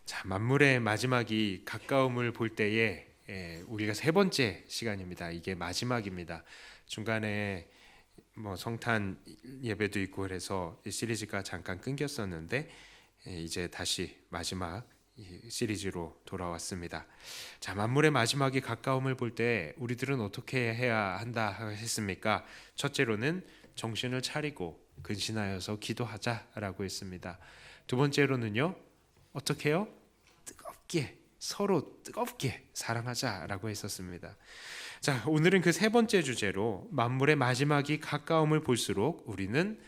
자, 만물의 마지막이 가까움을 볼 때에 우리가 세 번째 시간입니다. 이게 마지막입니다. 중간에 성탄 예배도 있고 그래서 이 시리즈가 잠깐 끊겼었는데 이제 다시 마지막 이 시리즈로 돌아왔습니다. 자, 만물의 마지막이 가까움을 볼 때 우리들은 어떻게 해야 한다 했습니까? 첫째로는 정신을 차리고 근신하여서 기도하자라고 했습니다. 두 번째로는요, 어떻게 해요? 서로 뜨겁게 사랑하자라고 했었습니다. 자, 오늘은 그 세 번째 주제로 만물의 마지막이 가까움을 볼수록 우리는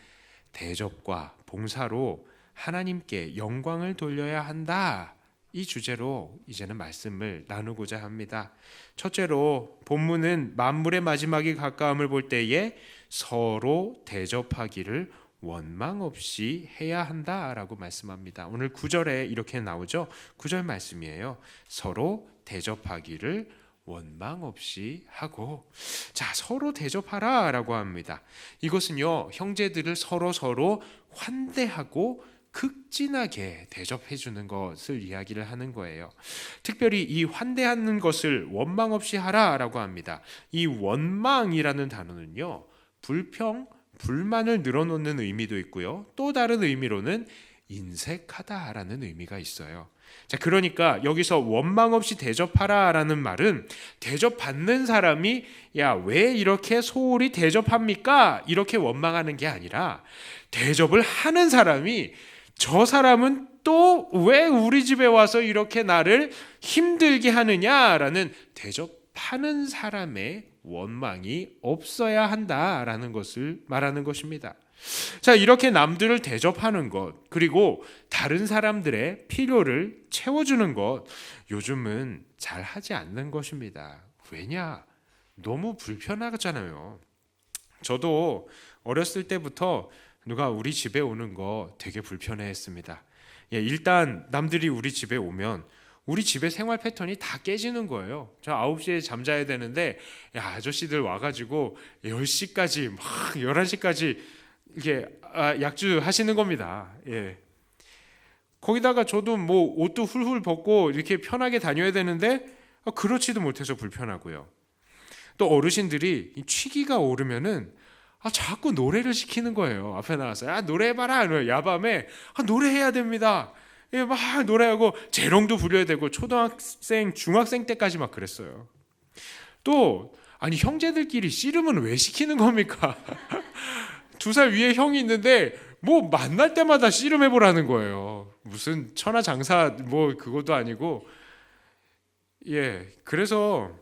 대접과 봉사로 하나님께 영광을 돌려야 한다. 이 주제로 이제는 말씀을 나누고자 합니다. 첫째로 본문은 만물의 마지막이 가까움을 볼 때에 서로 대접하기를 원망 없이 해야 한다라고 말씀합니다. 오늘 9절에 이렇게 나오죠. 9절 말씀이에요. 서로 대접하기를 원망 없이 하고, 자, 서로 대접하라라고 합니다. 이것은요, 형제들을 서로 환대하고 극진하게 대접해 주는 것을 이야기를 하는 거예요. 특별히 이 환대하는 것을 원망 없이 하라라고 합니다. 이 원망이라는 단어는요, 불만을 늘어놓는 의미도 있고요, 또 다른 의미로는 인색하다라는 의미가 있어요. 자, 그러니까 여기서 원망 없이 대접하라라는 말은 대접받는 사람이 야, 왜 이렇게 소홀히 대접합니까? 이렇게 원망하는 게 아니라 대접을 하는 사람이 저 사람은 또 왜 우리 집에 와서 이렇게 나를 힘들게 하느냐라는 대접하는 사람의 원망이 없어야 한다라는 것을 말하는 것입니다. 자, 이렇게 남들을 대접하는 것, 그리고 다른 사람들의 필요를 채워주는 것, 요즘은 잘 하지 않는 것입니다. 왜냐? 너무 불편하잖아요. 저도 어렸을 때부터 누가 우리 집에 오는 거 되게 불편해했습니다. 일단 남들이 우리 집에 오면 우리 집의 생활 패턴이 다 깨지는 거예요. 저 9시에 잠자야 되는데 아저씨들 와가지고 10시까지 막 11시까지 이렇게 약주 하시는 겁니다. 거기다가 저도 옷도 훌훌 벗고 이렇게 편하게 다녀야 되는데 그렇지도 못해서 불편하고요. 또 어르신들이 취기가 오르면은 자꾸 노래를 시키는 거예요. 앞에 나가서 노래해봐라. 야밤에 노래해야 됩니다. 막 노래하고 재롱도 부려야 되고 초등학생, 중학생 때까지 막 그랬어요. 또 형제들끼리 씨름은 왜 시키는 겁니까? 2살 위에 형이 있는데 만날 때마다 씨름해보라는 거예요. 무슨 천하장사 그것도 아니고. 그래서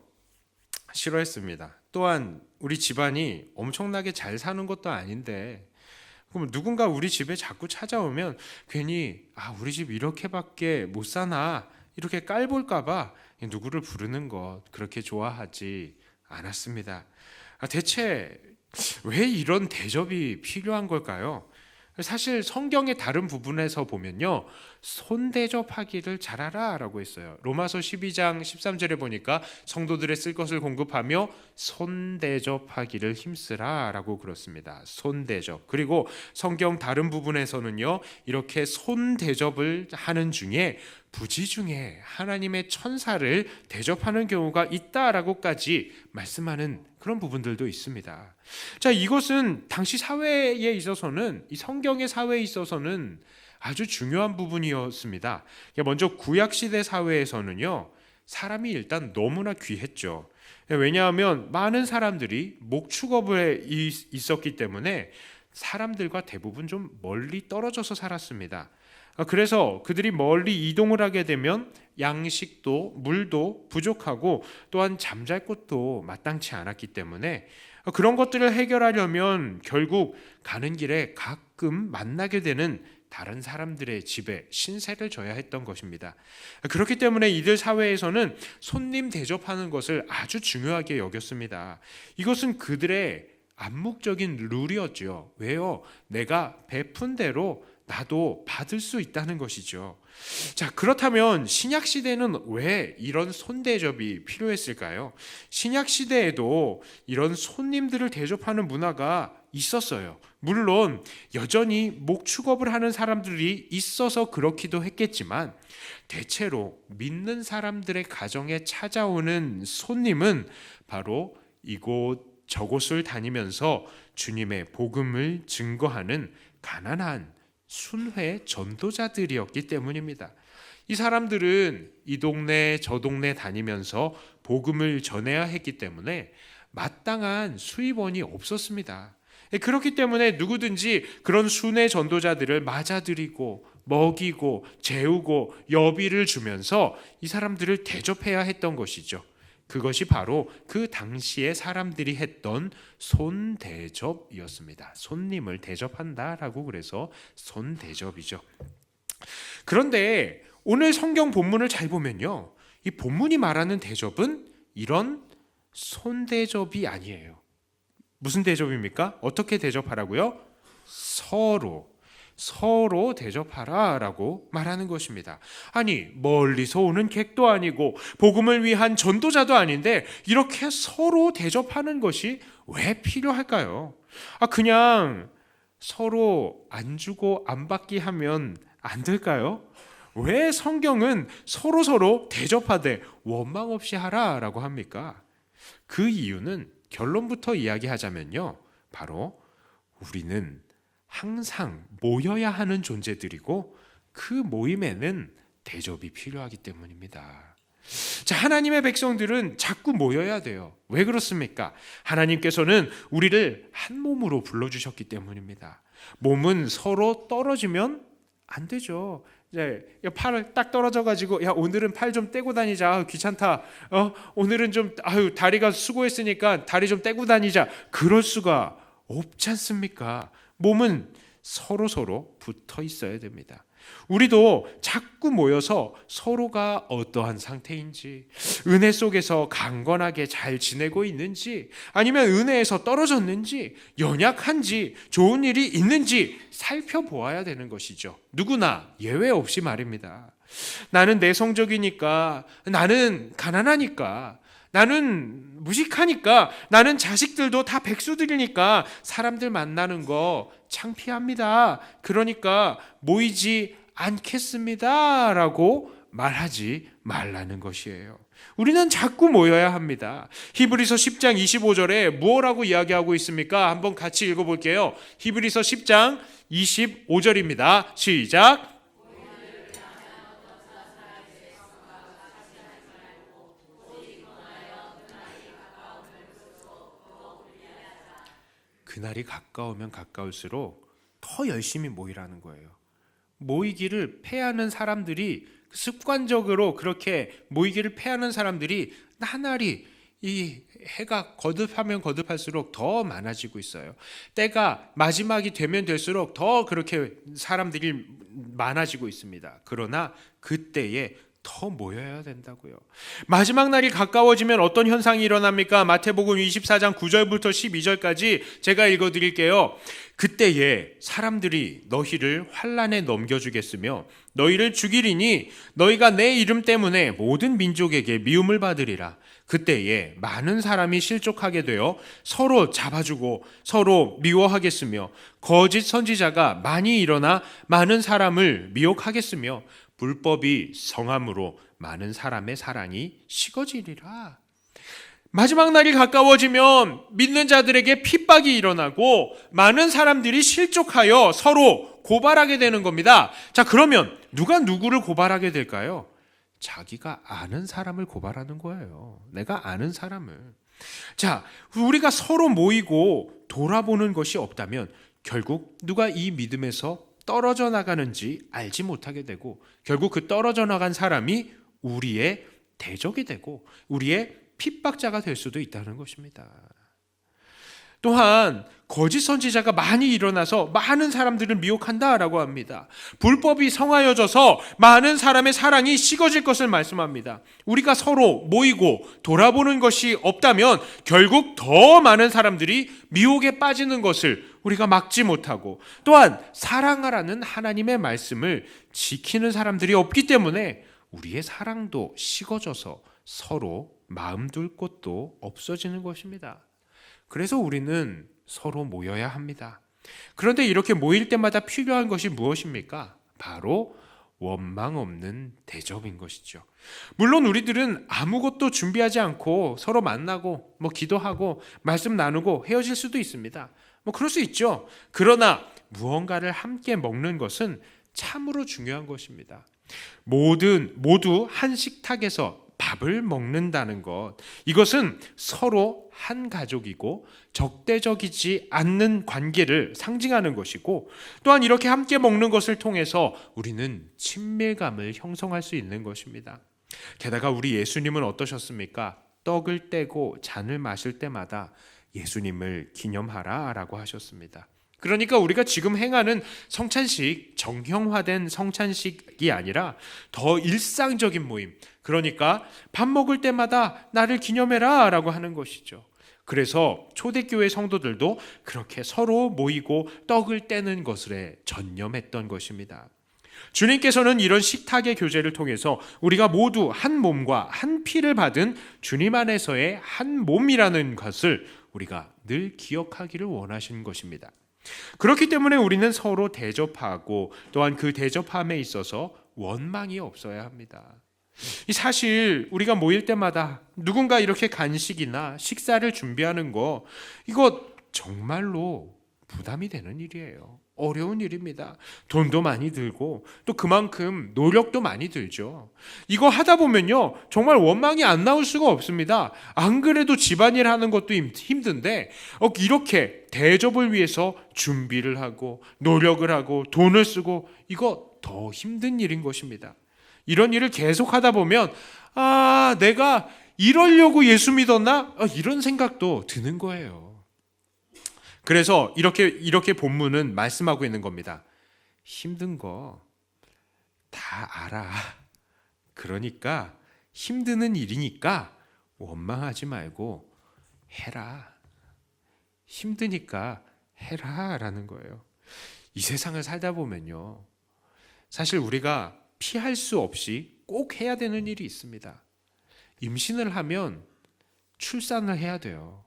싫어했습니다. 또한 우리 집안이 엄청나게 잘 사는 것도 아닌데 그럼 누군가 우리 집에 자꾸 찾아오면 괜히 우리 집 이렇게밖에 못 사나 이렇게 깔볼까 봐 누구를 부르는 것 그렇게 좋아하지 않았습니다. 대체 왜 이런 대접이 필요한 걸까요? 사실 성경의 다른 부분에서 보면요, 손대접하기를 잘하라 라고 했어요. 로마서 12장 13절에 보니까 성도들의 쓸 것을 공급하며 손대접하기를 힘쓰라 라고 그렇습니다. 손대접. 그리고 성경 다른 부분에서는요, 이렇게 손대접을 하는 중에 부지 중에 하나님의 천사를 대접하는 경우가 있다라고까지 말씀하는 그런 부분들도 있습니다. 자, 이것은 당시 사회에 있어서는, 이 성경의 사회에 있어서는 아주 중요한 부분이었습니다. 먼저 구약시대 사회에서는요, 사람이 일단 너무나 귀했죠. 왜냐하면 많은 사람들이 목축업에 있었기 때문에 사람들과 대부분 좀 멀리 떨어져서 살았습니다. 그래서 그들이 멀리 이동을 하게 되면 양식도 물도 부족하고 또한 잠잘 곳도 마땅치 않았기 때문에 그런 것들을 해결하려면 결국 가는 길에 가끔 만나게 되는 다른 사람들의 집에 신세를 져야 했던 것입니다. 그렇기 때문에 이들 사회에서는 손님 대접하는 것을 아주 중요하게 여겼습니다. 이것은 그들의 암묵적인 룰이었죠. 왜요? 내가 베푼 대로 나도 받을 수 있다는 것이죠. 자, 그렇다면 신약 시대는 왜 이런 손대접이 필요했을까요? 신약 시대에도 이런 손님들을 대접하는 문화가 있었어요. 물론 여전히 목축업을 하는 사람들이 있어서 그렇기도 했겠지만 대체로 믿는 사람들의 가정에 찾아오는 손님은 바로 이곳 저곳을 다니면서 주님의 복음을 증거하는 가난한 순회 전도자들이었기 때문입니다. 이 사람들은 이 동네 저 동네 다니면서 복음을 전해야 했기 때문에 마땅한 수입원이 없었습니다. 그렇기 때문에 누구든지 그런 순회 전도자들을 맞아들이고 먹이고 재우고 여비를 주면서 이 사람들을 대접해야 했던 것이죠. 그것이 바로 그 당시에 사람들이 했던 손대접이었습니다. 손님을 대접한다라고 그래서 손대접이죠. 그런데 오늘 성경 본문을 잘 보면요, 이 본문이 말하는 대접은 이런 손대접이 아니에요. 무슨 대접입니까? 어떻게 대접하라고요? 서로 대접하라라고 말하는 것입니다. 아니, 멀리서 오는 객도 아니고 복음을 위한 전도자도 아닌데 이렇게 서로 대접하는 것이 왜 필요할까요? 그냥 서로 안 주고 안 받기 하면 안 될까요? 왜 성경은 서로 대접하되 원망 없이 하라라고 합니까? 그 이유는 결론부터 이야기하자면요, 바로 우리는 항상 모여야 하는 존재들이고 그 모임에는 대접이 필요하기 때문입니다. 자, 하나님의 백성들은 자꾸 모여야 돼요. 왜 그렇습니까? 하나님께서는 우리를 한 몸으로 불러주셨기 때문입니다. 몸은 서로 떨어지면 안 되죠. 이제 팔을 딱 떨어져가지고 야, 오늘은 팔 좀 떼고 다니자. 귀찮다. 오늘은 좀 다리가 수고했으니까 다리 좀 떼고 다니자. 그럴 수가 없지 않습니까? 몸은 서로 붙어 있어야 됩니다. 우리도 자꾸 모여서 서로가 어떠한 상태인지, 은혜 속에서 강건하게 잘 지내고 있는지, 아니면 은혜에서 떨어졌는지, 연약한지, 좋은 일이 있는지 살펴보아야 되는 것이죠. 누구나 예외 없이 말입니다. 나는 내성적이니까, 나는 가난하니까, 나는 무식하니까, 나는 자식들도 다 백수들이니까 사람들 만나는 거 창피합니다. 그러니까 모이지 않겠습니다 라고 말하지 말라는 것이에요. 우리는 자꾸 모여야 합니다. 히브리서 10장 25절에 무엇라고 이야기하고 있습니까? 한번 같이 읽어볼게요. 히브리서 10장 25절입니다. 시작. 그날이 가까우면 가까울수록 더 열심히 모이라는 거예요. 모이기를 패하는 사람들이, 습관적으로 그렇게 모이기를 패하는 사람들이 나날이 이 해가 거듭하면 거듭할수록 더 많아지고 있어요. 때가 마지막이 되면 될수록 더 그렇게 사람들이 많아지고 있습니다. 그러나 그때에 더 모여야 된다고요. 마지막 날이 가까워지면 어떤 현상이 일어납니까? 마태복음 24장 9절부터 12절까지 제가 읽어드릴게요. 그때에 사람들이 너희를 환난에 넘겨주겠으며 너희를 죽이리니 너희가 내 이름 때문에 모든 민족에게 미움을 받으리라. 그때에 많은 사람이 실족하게 되어 서로 잡아주고 서로 미워하겠으며 거짓 선지자가 많이 일어나 많은 사람을 미혹하겠으며 불법이 성함으로 많은 사람의 사랑이 식어지리라. 마지막 날이 가까워지면 믿는 자들에게 핍박이 일어나고 많은 사람들이 실족하여 서로 고발하게 되는 겁니다. 자, 그러면 누가 누구를 고발하게 될까요? 자기가 아는 사람을 고발하는 거예요. 내가 아는 사람을. 자, 우리가 서로 모이고 돌아보는 것이 없다면 결국 누가 이 믿음에서 떨어져 나가는지 알지 못하게 되고 결국 그 떨어져 나간 사람이 우리의 대적이 되고 우리의 핍박자가 될 수도 있다는 것입니다. 또한 거짓 선지자가 많이 일어나서 많은 사람들을 미혹한다라고 합니다. 불법이 성하여져서 많은 사람의 사랑이 식어질 것을 말씀합니다. 우리가 서로 모이고 돌아보는 것이 없다면 결국 더 많은 사람들이 미혹에 빠지는 것을 우리가 막지 못하고 또한 사랑하라는 하나님의 말씀을 지키는 사람들이 없기 때문에 우리의 사랑도 식어져서 서로 마음 둘 곳도 없어지는 것입니다. 그래서 우리는 서로 모여야 합니다. 그런데 이렇게 모일 때마다 필요한 것이 무엇입니까? 바로 원망 없는 대접인 것이죠. 물론 우리들은 아무것도 준비하지 않고 서로 만나고 기도하고 말씀 나누고 헤어질 수도 있습니다. 그럴 수 있죠. 그러나 무언가를 함께 먹는 것은 참으로 중요한 것입니다. 모두 한 식탁에서 밥을 먹는다는 것, 이것은 서로 한 가족이고 적대적이지 않는 관계를 상징하는 것이고, 또한 이렇게 함께 먹는 것을 통해서 우리는 친밀감을 형성할 수 있는 것입니다. 게다가 우리 예수님은 어떠셨습니까? 떡을 떼고 잔을 마실 때마다 예수님을 기념하라 라고 하셨습니다. 그러니까 우리가 지금 행하는 성찬식, 정형화된 성찬식이 아니라 더 일상적인 모임, 그러니까 밥 먹을 때마다 나를 기념해라 라고 하는 것이죠. 그래서 초대교회 성도들도 그렇게 서로 모이고 떡을 떼는 것에 전념했던 것입니다. 주님께서는 이런 식탁의 교제를 통해서 우리가 모두 한 몸과 한 피를 받은 주님 안에서의 한 몸이라는 것을 우리가 늘 기억하기를 원하시는 것입니다. 그렇기 때문에 우리는 서로 대접하고 또한 그 대접함에 있어서 원망이 없어야 합니다. 사실 우리가 모일 때마다 누군가 이렇게 간식이나 식사를 준비하는 거, 이거 정말로 부담이 되는 일이에요. 어려운 일입니다. 돈도 많이 들고 또 그만큼 노력도 많이 들죠. 이거 하다 보면요, 정말 원망이 안 나올 수가 없습니다. 안 그래도 집안일 하는 것도 힘든데 이렇게 대접을 위해서 준비를 하고 노력을 하고 돈을 쓰고, 이거 더 힘든 일인 것입니다. 이런 일을 계속 하다 보면 내가 이러려고 예수 믿었나? 이런 생각도 드는 거예요. 그래서 이렇게 본문은 말씀하고 있는 겁니다. 힘든 거 다 알아. 그러니까 힘드는 일이니까 원망하지 말고 해라. 힘드니까 해라 라는 거예요. 이 세상을 살다 보면요, 사실 우리가 피할 수 없이 꼭 해야 되는 일이 있습니다. 임신을 하면 출산을 해야 돼요.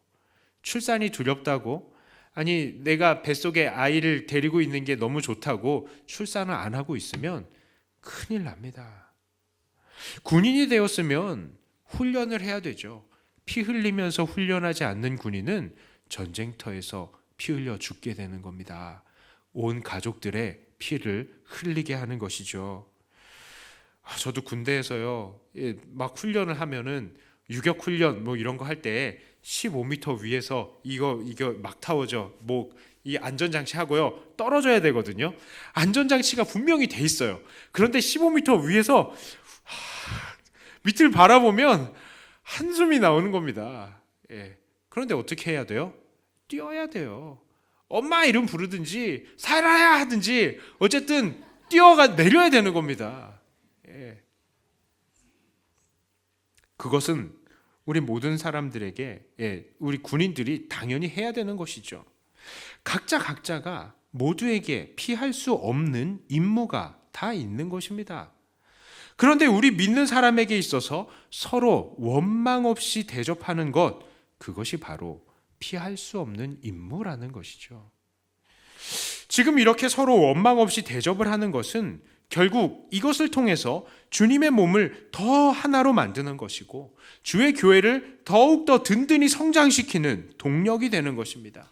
출산이 두렵다고, 아니 내가 뱃속에 아이를 데리고 있는 게 너무 좋다고 출산을 안 하고 있으면 큰일 납니다. 군인이 되었으면 훈련을 해야 되죠. 피 흘리면서 훈련하지 않는 군인은 전쟁터에서 피 흘려 죽게 되는 겁니다. 온 가족들의 피를 흘리게 하는 것이죠. 저도 군대에서요, 막 훈련을 하면은 유격 훈련 이런 거 할 때 15m 위에서 이거 막 타워죠. 이 안전장치 하고요, 떨어져야 되거든요. 안전장치가 분명히 돼 있어요. 그런데 15m 위에서 밑을 바라보면 한숨이 나오는 겁니다. 그런데 어떻게 해야 돼요? 뛰어야 돼요. 엄마 이름 부르든지 살아야 하든지 어쨌든 뛰어가 내려야 되는 겁니다. 그것은 우리 모든 사람들에게, 우리 군인들이 당연히 해야 되는 것이죠. 각자가 모두에게 피할 수 없는 임무가 다 있는 것입니다. 그런데 우리 믿는 사람에게 있어서 서로 원망 없이 대접하는 것, 그것이 바로 피할 수 없는 임무라는 것이죠. 지금 이렇게 서로 원망 없이 대접을 하는 것은 결국 이것을 통해서 주님의 몸을 더 하나로 만드는 것이고 주의 교회를 더욱더 든든히 성장시키는 동력이 되는 것입니다.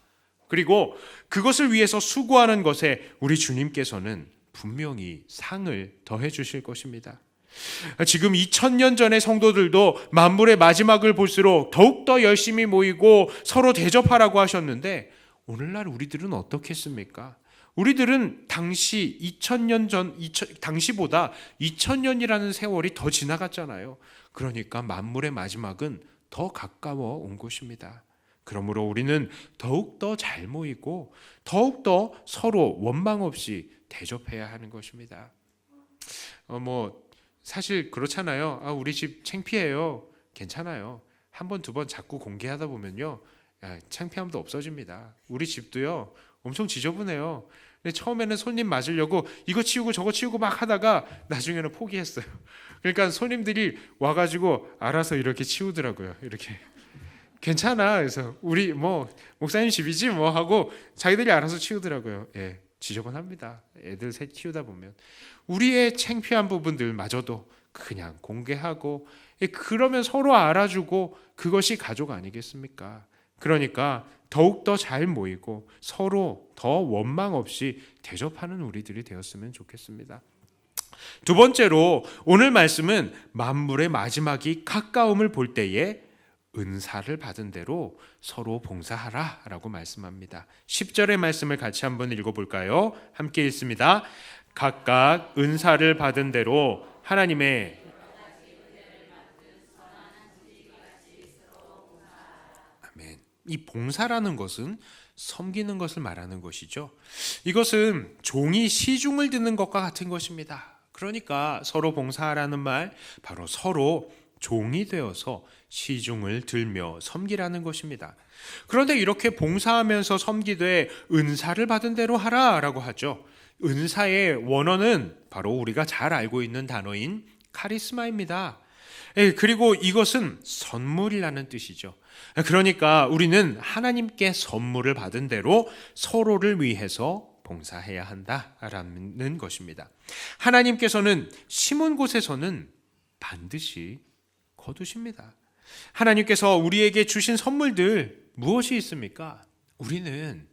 그리고 그것을 위해서 수고하는 것에 우리 주님께서는 분명히 상을 더해 주실 것입니다. 지금 2000년 전의 성도들도 만물의 마지막을 볼수록 더욱더 열심히 모이고 서로 대접하라고 하셨는데, 오늘날 우리들은 어떻겠습니까? 우리들은 당시보다 2000년이라는 세월이 더 지나갔잖아요. 그러니까 만물의 마지막은 더 가까워 온 것입니다. 그러므로 우리는 더욱더 잘 모이고 더욱더 서로 원망 없이 대접해야 하는 것입니다. 사실 그렇잖아요. 우리 집 창피해요. 괜찮아요. 한 번, 두 번 자꾸 공개하다 보면요, 창피함도 없어집니다. 우리 집도요, 엄청 지저분해요. 근데 처음에는 손님 맞으려고 이거 치우고 저거 치우고 막 하다가 나중에는 포기했어요. 그러니까 손님들이 와가지고 알아서 이렇게 치우더라고요. 이렇게. 괜찮아. 그래서 우리 뭐 목사님 집이지 뭐 하고 자기들이 알아서 치우더라고요. 예, 지저분합니다. 애들 셋 키우다 보면 우리의 창피한 부분들마저도 그냥 공개하고, 예, 그러면 서로 알아주고 그것이 가족 아니겠습니까? 그러니까 더욱더 잘 모이고 서로 더 원망 없이 대접하는 우리들이 되었으면 좋겠습니다. 두 번째로 오늘 말씀은 만물의 마지막이 가까움을 볼 때에 은사를 받은 대로 서로 봉사하라 라고 말씀합니다. 10절의 말씀을 같이 한번 읽어볼까요? 함께 읽습니다. 각각 은사를 받은 대로 하나님의, 아멘. 이 봉사라는 것은 섬기는 것을 말하는 것이죠. 이것은 종이 시중을 듣는 것과 같은 것입니다. 그러니까 서로 봉사하라는 말, 바로 서로 종이 되어서 시중을 들며 섬기라는 것입니다. 그런데 이렇게 봉사하면서 섬기되 은사를 받은 대로 하라라고 하죠. 은사의 원어는 바로 우리가 잘 알고 있는 단어인 카리스마입니다. 그리고 이것은 선물이라는 뜻이죠. 그러니까 우리는 하나님께 선물을 받은 대로 서로를 위해서 봉사해야 한다라는 것입니다. 하나님께서는 심은 곳에서는 반드시 거두십니다. 하나님께서 우리에게 주신 선물들 무엇이 있습니까? 우리는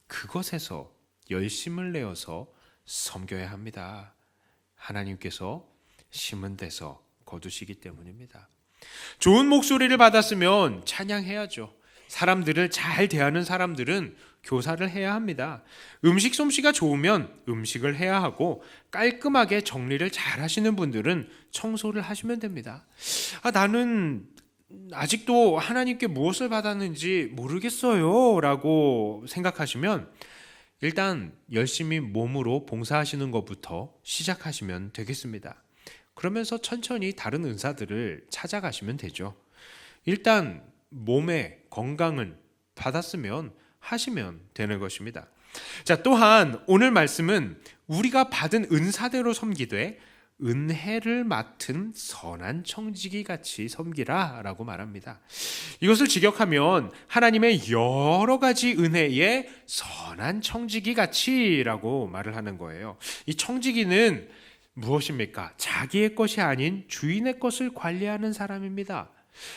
그것에서 열심을 내어서 섬겨야 합니다. 하나님께서 심은 데서 거두시기 때문입니다. 좋은 목소리를 받았으면 찬양해야죠. 사람들을 잘 대하는 사람들은 교사를 해야 합니다. 음식 솜씨가 좋으면 음식을 해야 하고, 깔끔하게 정리를 잘 하시는 분들은 청소를 하시면 됩니다. 나는 아직도 하나님께 무엇을 받았는지 모르겠어요 라고 생각하시면 일단 열심히 몸으로 봉사하시는 것부터 시작하시면 되겠습니다. 그러면서 천천히 다른 은사들을 찾아가시면 되죠. 일단 몸의 건강은 받았으면 하시면 되는 것입니다. 자, 또한 오늘 말씀은 우리가 받은 은사대로 섬기되 은혜를 맡은 선한 청지기 같이 섬기라 라고 말합니다. 이것을 직역하면 하나님의 여러 가지 은혜의 선한 청지기 같이 라고 말을 하는 거예요. 이 청지기는 무엇입니까? 자기의 것이 아닌 주인의 것을 관리하는 사람입니다.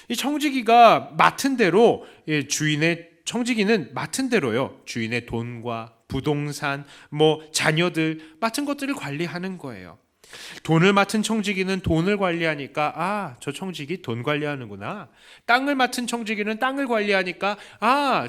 이 청지기가 맡은 대로, 청지기는 맡은 대로요, 주인의 돈과 부동산, 자녀들 맡은 것들을 관리하는 거예요. 돈을 맡은 청지기는 돈을 관리하니까 저 청지기 돈 관리하는구나. 땅을 맡은 청지기는 땅을 관리하니까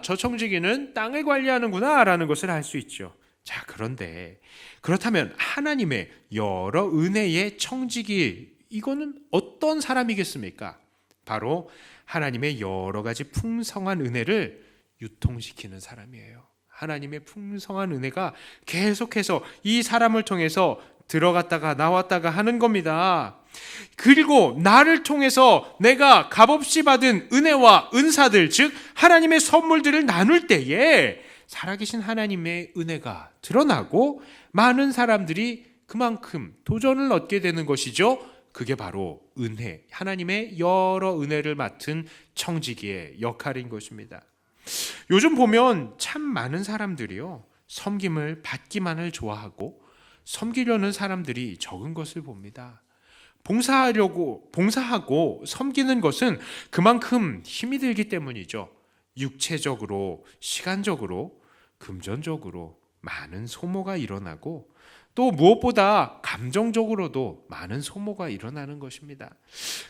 저 청지기는 땅을 관리하는구나 라는 것을 알 수 있죠. 자, 그런데 그렇다면 하나님의 여러 은혜의 청지기, 이거는 어떤 사람이겠습니까? 바로 하나님의 여러 가지 풍성한 은혜를 유통시키는 사람이에요. 하나님의 풍성한 은혜가 계속해서 이 사람을 통해서 들어갔다가 나왔다가 하는 겁니다. 그리고 나를 통해서 내가 값없이 받은 은혜와 은사들, 즉 하나님의 선물들을 나눌 때에 살아계신 하나님의 은혜가 드러나고 많은 사람들이 그만큼 도전을 얻게 되는 것이죠. 그게 바로 은혜, 하나님의 여러 은혜를 맡은 청지기의 역할인 것입니다. 요즘 보면 참 많은 사람들이요, 섬김을 받기만을 좋아하고 섬기려는 사람들이 적은 것을 봅니다. 봉사하고 섬기는 것은 그만큼 힘이 들기 때문이죠. 육체적으로, 시간적으로, 금전적으로 많은 소모가 일어나고, 또 무엇보다 감정적으로도 많은 소모가 일어나는 것입니다.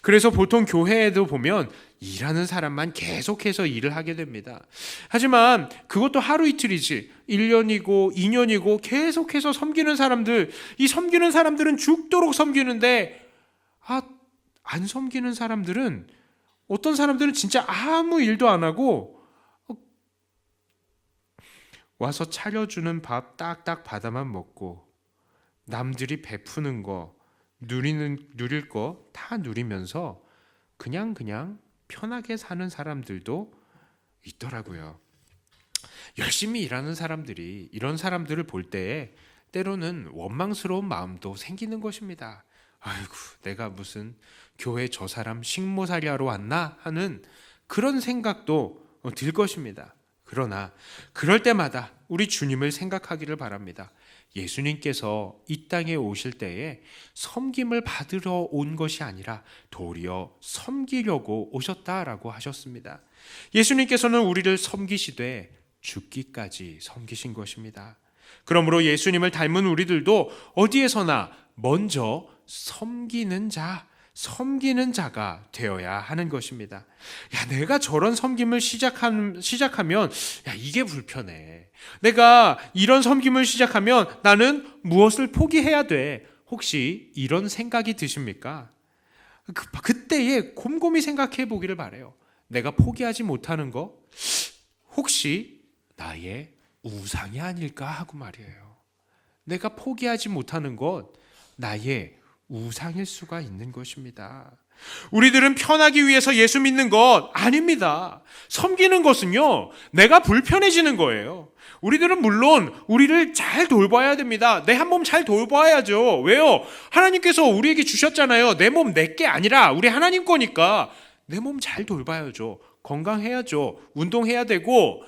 그래서 보통 교회에도 보면 일하는 사람만 계속해서 일을 하게 됩니다. 하지만 그것도 하루 이틀이지 1년이고 2년이고 계속해서 섬기는 사람들, 이 섬기는 사람들은 죽도록 섬기는데 안 섬기는 사람들은, 어떤 사람들은 진짜 아무 일도 안 하고 와서 차려주는 밥 딱딱 받아만 먹고 남들이 베푸는 거, 누릴 거 다 누리면서 그냥 편하게 사는 사람들도 있더라고요. 열심히 일하는 사람들이 이런 사람들을 볼 때에 때로는 원망스러운 마음도 생기는 것입니다. 아이고, 내가 무슨 교회 저 사람 식모살이 하러 왔나 하는 그런 생각도 들 것입니다. 그러나 그럴 때마다 우리 주님을 생각하기를 바랍니다. 예수님께서 이 땅에 오실 때에 섬김을 받으러 온 것이 아니라 도리어 섬기려고 오셨다라고 하셨습니다. 예수님께서는 우리를 섬기시되 죽기까지 섬기신 것입니다. 그러므로 예수님을 닮은 우리들도 어디에서나 먼저 섬기는 자가 되어야 하는 것입니다. 야, 내가 저런 섬김을 시작하면 야, 이게 불편해. 내가 이런 섬김을 시작하면 나는 무엇을 포기해야 돼. 혹시 이런 생각이 드십니까? 그때에 곰곰이 생각해 보기를 바라요. 내가 포기하지 못하는 거 혹시 나의 우상이 아닐까 하고 말이에요. 내가 포기하지 못하는 것 나의 우상일 수가 있는 것입니다. 우리들은 편하기 위해서 예수 믿는 것 아닙니다. 섬기는 것은요, 내가 불편해지는 거예요. 우리들은 물론 우리를 잘 돌봐야 됩니다. 내 한 몸 잘 돌봐야죠. 왜요? 하나님께서 우리에게 주셨잖아요. 내 몸 내 게 아니라 우리 하나님 거니까 내 몸 잘 돌봐야죠. 건강해야죠. 운동해야 되고,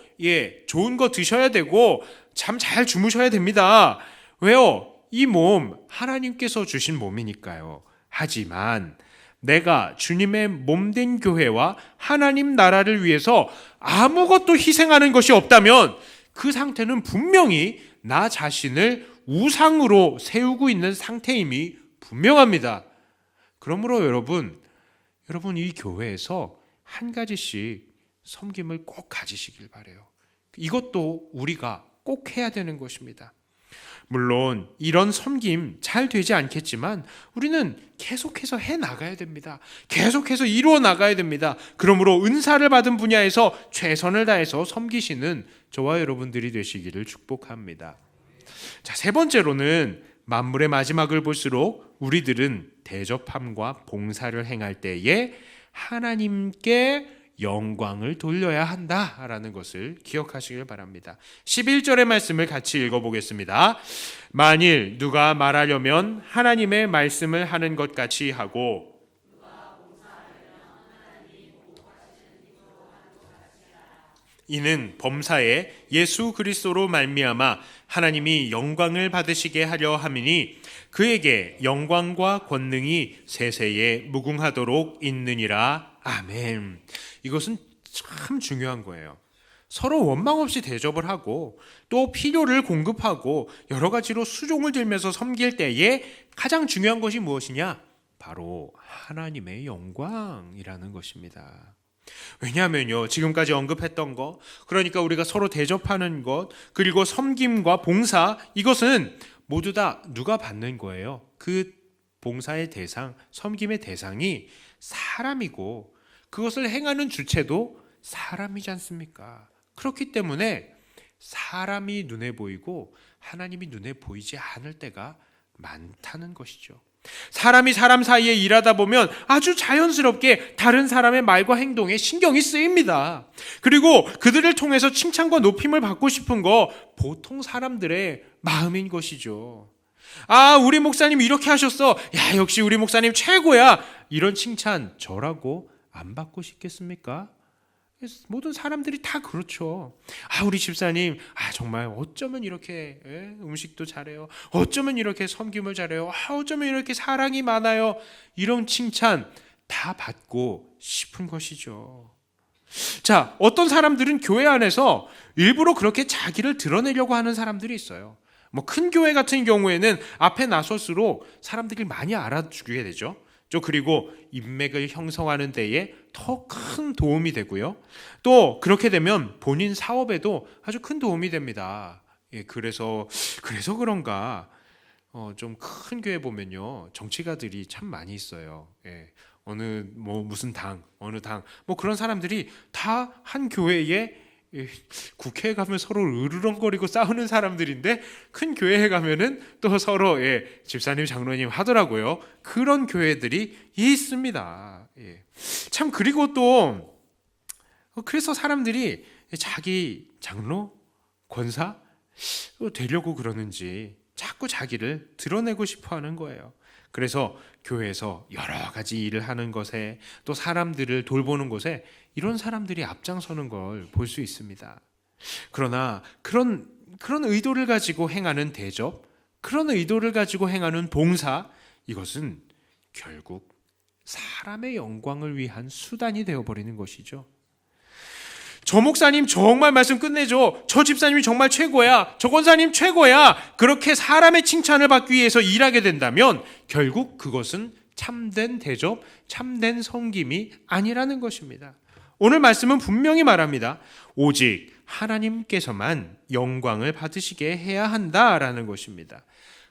좋은 거 드셔야 되고, 잠 잘 주무셔야 됩니다. 왜요? 이 몸 하나님께서 주신 몸이니까요. 하지만 내가 주님의 몸된 교회와 하나님 나라를 위해서 아무것도 희생하는 것이 없다면 그 상태는 분명히 나 자신을 우상으로 세우고 있는 상태임이 분명합니다. 그러므로 여러분 이 교회에서 한 가지씩 섬김을 꼭 가지시길 바라요. 이것도 우리가 꼭 해야 되는 것입니다. 물론 이런 섬김 잘 되지 않겠지만 우리는 계속해서 해 나가야 됩니다. 계속해서 이루어 나가야 됩니다. 그러므로 은사를 받은 분야에서 최선을 다해서 섬기시는 저와 여러분들이 되시기를 축복합니다. 자, 세 번째로는 만물의 마지막을 볼수록 우리들은 대접함과 봉사를 행할 때에 하나님께 영광을 돌려야 한다라는 것을 기억하시길 바랍니다. 11절의 말씀을 같이 읽어보겠습니다. 만일 누가 말하려면 하나님의 말씀을 하는 것 같이 하고 이는 범사에 예수 그리스도로 말미암아 하나님이 영광을 받으시게 하려 함이니 그에게 영광과 권능이 세세에 무궁하도록 있느니라. 아멘. 이것은 참 중요한 거예요. 서로 원망 없이 대접을 하고 또 필요를 공급하고 여러 가지로 수종을 들면서 섬길 때에 가장 중요한 것이 무엇이냐? 바로 하나님의 영광이라는 것입니다. 왜냐하면요, 지금까지 언급했던 것, 그러니까 우리가 서로 대접하는 것, 그리고 섬김과 봉사, 이것은 모두 다 누가 받는 거예요? 그 봉사의 대상, 섬김의 대상이 사람이고 그것을 행하는 주체도 사람이지 않습니까? 그렇기 때문에 사람이 눈에 보이고 하나님이 눈에 보이지 않을 때가 많다는 것이죠. 사람이 사람 사이에 일하다 보면 아주 자연스럽게 다른 사람의 말과 행동에 신경이 쓰입니다. 그리고 그들을 통해서 칭찬과 높임을 받고 싶은 거 보통 사람들의 마음인 것이죠. 아, 우리 목사님 이렇게 하셨어. 야, 역시 우리 목사님 최고야. 이런 칭찬 저라고 안 받고 싶겠습니까? 모든 사람들이 다 그렇죠. 아, 우리 집사님, 정말 어쩌면 이렇게 음식도 잘해요. 어쩌면 이렇게 섬김을 잘해요. 어쩌면 이렇게 사랑이 많아요. 이런 칭찬 다 받고 싶은 것이죠. 자, 어떤 사람들은 교회 안에서 일부러 그렇게 자기를 드러내려고 하는 사람들이 있어요. 큰 교회 같은 경우에는 앞에 나설수록 사람들이 많이 알아주게 되죠. 그리고 인맥을 형성하는 데에 더 큰 도움이 되고요. 또 그렇게 되면 본인 사업에도 아주 큰 도움이 됩니다. 그래서 그런가 좀 큰 교회 보면요, 정치가들이 참 많이 있어요. 어느 무슨 당, 어느 당 그런 사람들이 다 한 교회에 국회에 가면 서로 으르렁거리고 싸우는 사람들인데 큰 교회에 가면은 또 서로 집사님 장로님 하더라고요. 그런 교회들이 있습니다. 참, 그리고 또 그래서 사람들이 자기 장로, 권사 되려고 그러는지 자꾸 자기를 드러내고 싶어 하는 거예요. 그래서 교회에서 여러 가지 일을 하는 것에 또 사람들을 돌보는 것에 이런 사람들이 앞장서는 걸 볼 수 있습니다. 그러나 그런 의도를 가지고 행하는 대접, 그런 의도를 가지고 행하는 봉사, 이것은 결국 사람의 영광을 위한 수단이 되어버리는 것이죠. 저 목사님 정말 말씀 끝내줘. 저 집사님이 정말 최고야. 저 권사님 최고야. 그렇게 사람의 칭찬을 받기 위해서 일하게 된다면 결국 그것은 참된 대접, 참된 섬김이 아니라는 것입니다. 오늘 말씀은 분명히 말합니다. 오직 하나님께서만 영광을 받으시게 해야 한다라는 것입니다.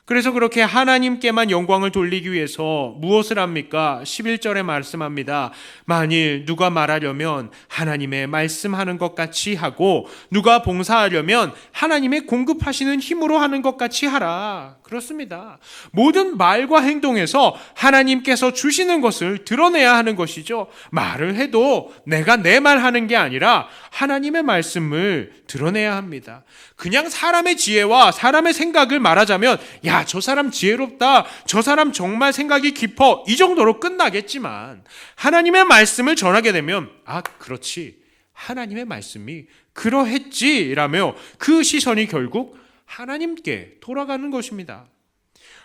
그래서 그렇게 하나님께만 영광을 돌리기 위해서 무엇을 합니까? 11절에 말씀합니다. 만일 누가 말하려면 하나님의 말씀하는 것 같이 하고 누가 봉사하려면 하나님의 공급하시는 힘으로 하는 것 같이 하라. 그렇습니다. 모든 말과 행동에서 하나님께서 주시는 것을 드러내야 하는 것이죠. 말을 해도 내가 내 말 하는 게 아니라 하나님의 말씀을 드러내야 합니다. 그냥 사람의 지혜와 사람의 생각을 말하자면 야, 저 사람 지혜롭다. 저 사람 정말 생각이 깊어. 이 정도로 끝나겠지만 하나님의 말씀을 전하게 되면 그렇지. 하나님의 말씀이 그러했지라며 그 시선이 결국 하나님께 돌아가는 것입니다.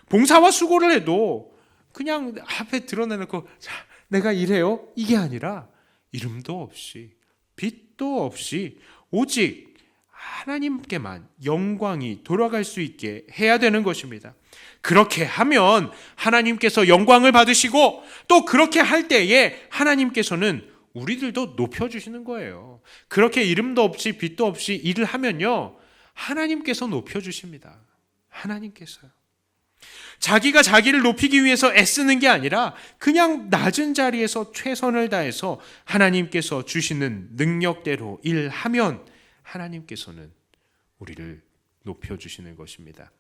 봉사와 수고를 해도 그냥 앞에 드러내놓고 자, 내가 이래요? 이게 아니라 이름도 없이 빛도 없이 오직 하나님께만 영광이 돌아갈 수 있게 해야 되는 것입니다. 그렇게 하면 하나님께서 영광을 받으시고 또 그렇게 할 때에 하나님께서는 우리들도 높여주시는 거예요. 그렇게 이름도 없이 빛도 없이 일을 하면요, 하나님께서 높여주십니다. 하나님께서요. 자기가 자기를 높이기 위해서 애쓰는 게 아니라 그냥 낮은 자리에서 최선을 다해서 하나님께서 주시는 능력대로 일하면 하나님께서는 우리를 높여주시는 것입니다.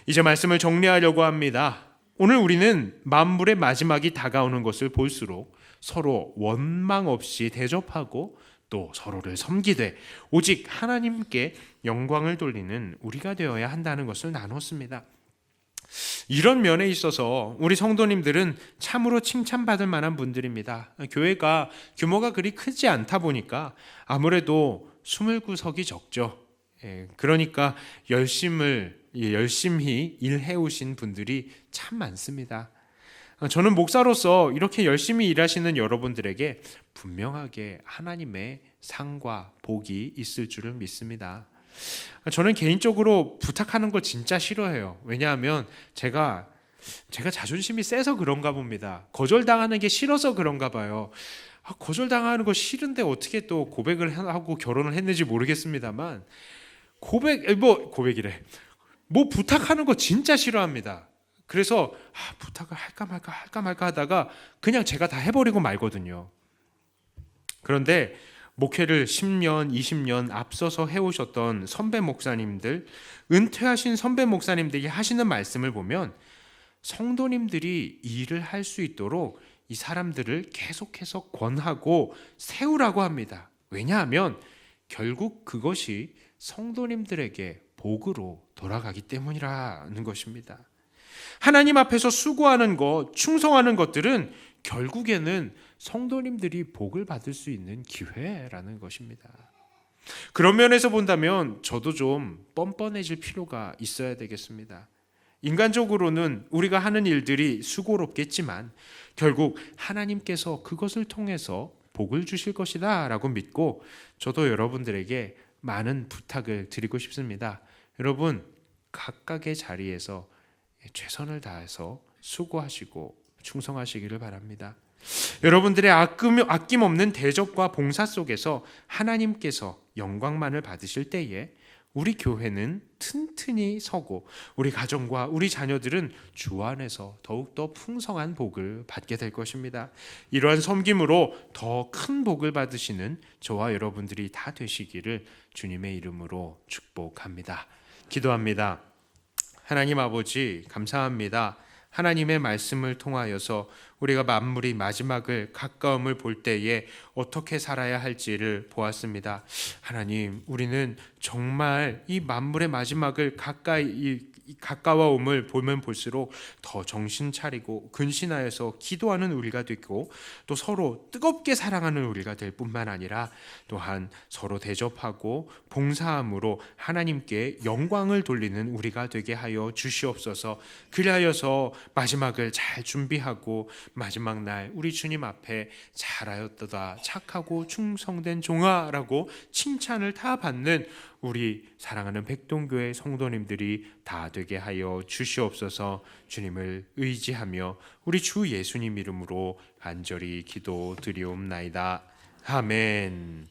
이제 말씀을 정리하려고 합니다. 오늘 우리는 만물의 마지막이 다가오는 것을 볼수록 서로 원망 없이 대접하고 또 서로를 섬기되 오직 하나님께 영광을 돌리는 우리가 되어야 한다는 것을 나눴습니다. 이런 면에 있어서 우리 성도님들은 참으로 칭찬받을 만한 분들입니다. 교회가 규모가 그리 크지 않다 보니까 아무래도 29석이 적죠. 그러니까 열심히 일해오신 분들이 참 많습니다. 저는 목사로서 이렇게 열심히 일하시는 여러분들에게 분명하게 하나님의 상과 복이 있을 줄을 믿습니다. 저는 개인적으로 부탁하는 거 진짜 싫어해요. 왜냐하면 제가 자존심이 세서 그런가 봅니다. 거절당하는 게 싫어서 그런가 봐요. 거절당하는 거 싫은데 어떻게 또 고백을 하고 결혼을 했는지 모르겠습니다만 고백이래. 뭐 부탁하는 거 진짜 싫어합니다. 그래서 부탁을 할까 말까 하다가 그냥 제가 다 해버리고 말거든요. 그런데 목회를 10년, 20년 앞서서 해오셨던 선배 목사님들, 은퇴하신 선배 목사님들이 하시는 말씀을 보면 성도님들이 일을 할 수 있도록 이 사람들을 계속해서 권하고 세우라고 합니다. 왜냐하면 결국 그것이 성도님들에게 복으로 돌아가기 때문이라는 것입니다. 하나님 앞에서 수고하는 것, 충성하는 것들은 결국에는 성도님들이 복을 받을 수 있는 기회라는 것입니다. 그런 면에서 본다면 저도 좀 뻔뻔해질 필요가 있어야 되겠습니다. 인간적으로는 우리가 하는 일들이 수고롭겠지만 결국 하나님께서 그것을 통해서 복을 주실 것이다 라고 믿고 저도 여러분들에게 많은 부탁을 드리고 싶습니다. 여러분 각각의 자리에서 최선을 다해서 수고하시고 충성하시기를 바랍니다. 여러분들의 아낌없는 대접과 봉사 속에서 하나님께서 영광만을 받으실 때에 우리 교회는 튼튼히 서고 우리 가정과 우리 자녀들은 주 안에서 더욱더 풍성한 복을 받게 될 것입니다. 이러한 섬김으로 더 큰 복을 받으시는 저와 여러분들이 다 되시기를 주님의 이름으로 축복합니다. 기도합니다. 하나님 아버지 감사합니다. 하나님의 말씀을 통하여서 우리가 만물이 마지막을 가까움을 볼 때에 어떻게 살아야 할지를 보았습니다. 하나님, 우리는 정말 이 만물의 마지막을 가까워옴을 보면 볼수록 더 정신 차리고 근신하여서 기도하는 우리가 되고, 또 서로 뜨겁게 사랑하는 우리가 될 뿐만 아니라 또한 서로 대접하고 봉사함으로 하나님께 영광을 돌리는 우리가 되게 하여 주시옵소서. 그리하여서 마지막을 잘 준비하고 마지막 날 우리 주님 앞에 잘하였도다 착하고 충성된 종아라고 칭찬을 다 받는 우리 사랑하는 백동교회 성도님들이 다 되게 하여 주시옵소서. 주님을 의지하며 우리 주 예수님 이름으로 간절히 기도드리옵나이다. 아멘.